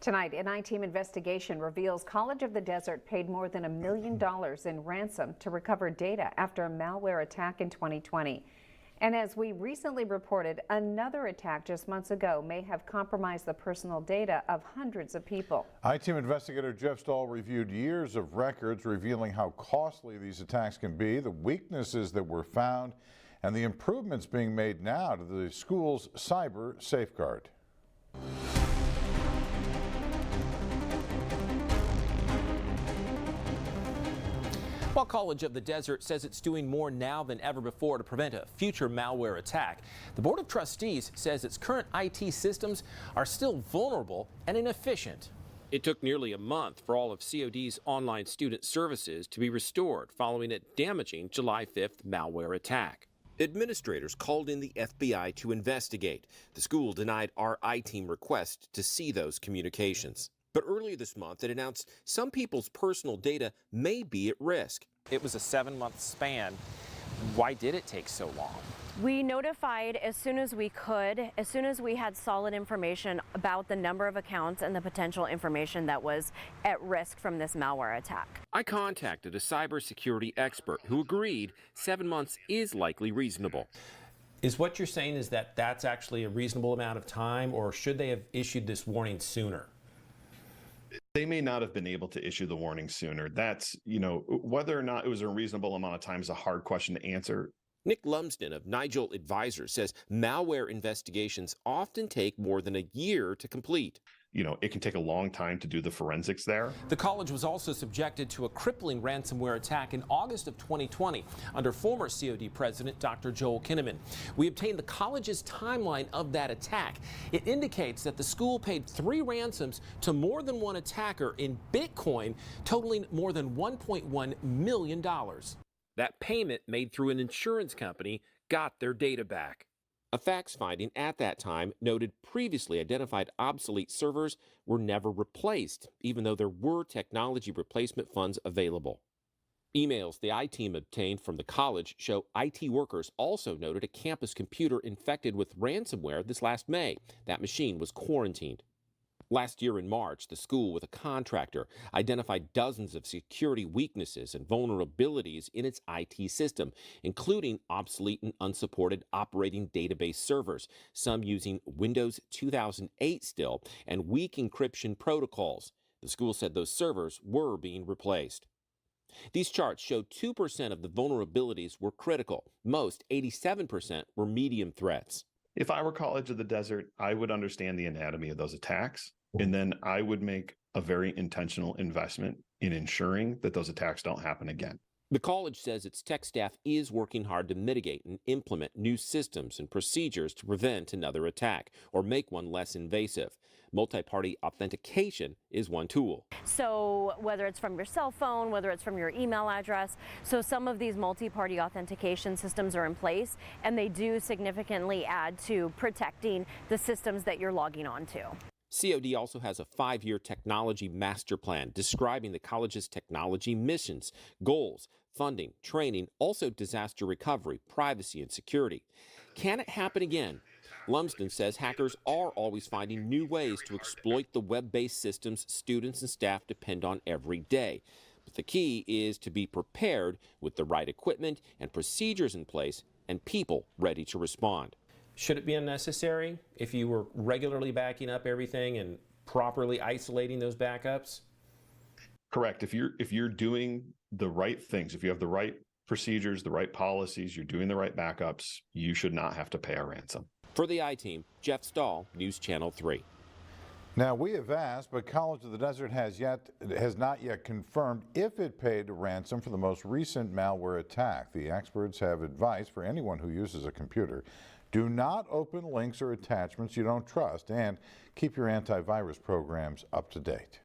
Tonight, an I-Team investigation reveals College of the Desert paid more than $1 million in ransom to recover data after a malware attack in 2020. And as we recently reported, another attack just months ago may have compromised the personal data of hundreds of people. I-Team investigator Jeff Stahl reviewed years of records revealing how costly these attacks can be, the weaknesses that were found, and the improvements being made now to the school's cyber safeguard. While College of the Desert says it's doing more now than ever before to prevent a future malware attack, the Board of Trustees says its current IT systems are still vulnerable and inefficient. It took nearly a month for all of COD's online student services to be restored following a damaging July 5th malware attack. Administrators called in the FBI to investigate. The school denied our I-Team request to see those communications. But earlier this month, it announced some people's personal data may be at risk. It was a 7-month span. Why did it take so long? We notified as soon as we could, as soon as we had solid information about the number of accounts and the potential information that was at risk from this malware attack. I contacted a cybersecurity expert who agreed 7 months is likely reasonable. Is what you're saying is that that's actually a reasonable amount of time, or should they have issued this warning sooner? They may not have been able to issue the warning sooner. That's, whether or not it was a reasonable amount of time is a hard question to answer. Nick Lumsden of Nigel Advisors says malware investigations often take more than a year to complete. It can take a long time to do the forensics there. The college was also subjected to a crippling ransomware attack in August of 2020 under former COD president Dr. Joel Kinnaman. We obtained the college's timeline of that attack. It indicates that the school paid 3 ransoms to more than one attacker in Bitcoin, totaling more than $1.1 million. That payment made through an insurance company got their data back. A fax finding at that time noted previously identified obsolete servers were never replaced, even though there were technology replacement funds available. Emails the I-Team obtained from the college show IT workers also noted a campus computer infected with ransomware this last May. That machine was quarantined. Last year in March, the school with a contractor identified dozens of security weaknesses and vulnerabilities in its IT system, including obsolete and unsupported operating database servers, some using Windows 2008 still, and weak encryption protocols. The school said those servers were being replaced. These charts show 2% of the vulnerabilities were critical. Most, 87%, were medium threats. If I were College of the Desert, I would understand the anatomy of those attacks. And then I would make a very intentional investment in ensuring that those attacks don't happen again. The college says its tech staff is working hard to mitigate and implement new systems and procedures to prevent another attack or make one less invasive. Multi-party authentication is one tool. So whether it's from your cell phone, whether it's from your email address, so some of these multi-party authentication systems are in place, and they do significantly add to protecting the systems that you're logging onto. COD also has a 5-year technology master plan describing the college's technology missions, goals, funding, training, also disaster recovery, privacy, and security. Can it happen again? Lumsden says hackers are always finding new ways to exploit the web-based systems students and staff depend on every day. But the key is to be prepared with the right equipment and procedures in place and people ready to respond. Should it be unnecessary if you were regularly backing up everything and properly isolating those backups? Correct. If you're doing the right things, if you have the right procedures, the right policies, you're doing the right backups, you should not have to pay a ransom. For the I-Team, Jeff Stahl, News Channel 3. Now, we have asked, but College of the Desert has not yet confirmed if it paid a ransom for the most recent malware attack. The experts have advice for anyone who uses a computer. Do not open links or attachments you don't trust, and keep your antivirus programs up to date.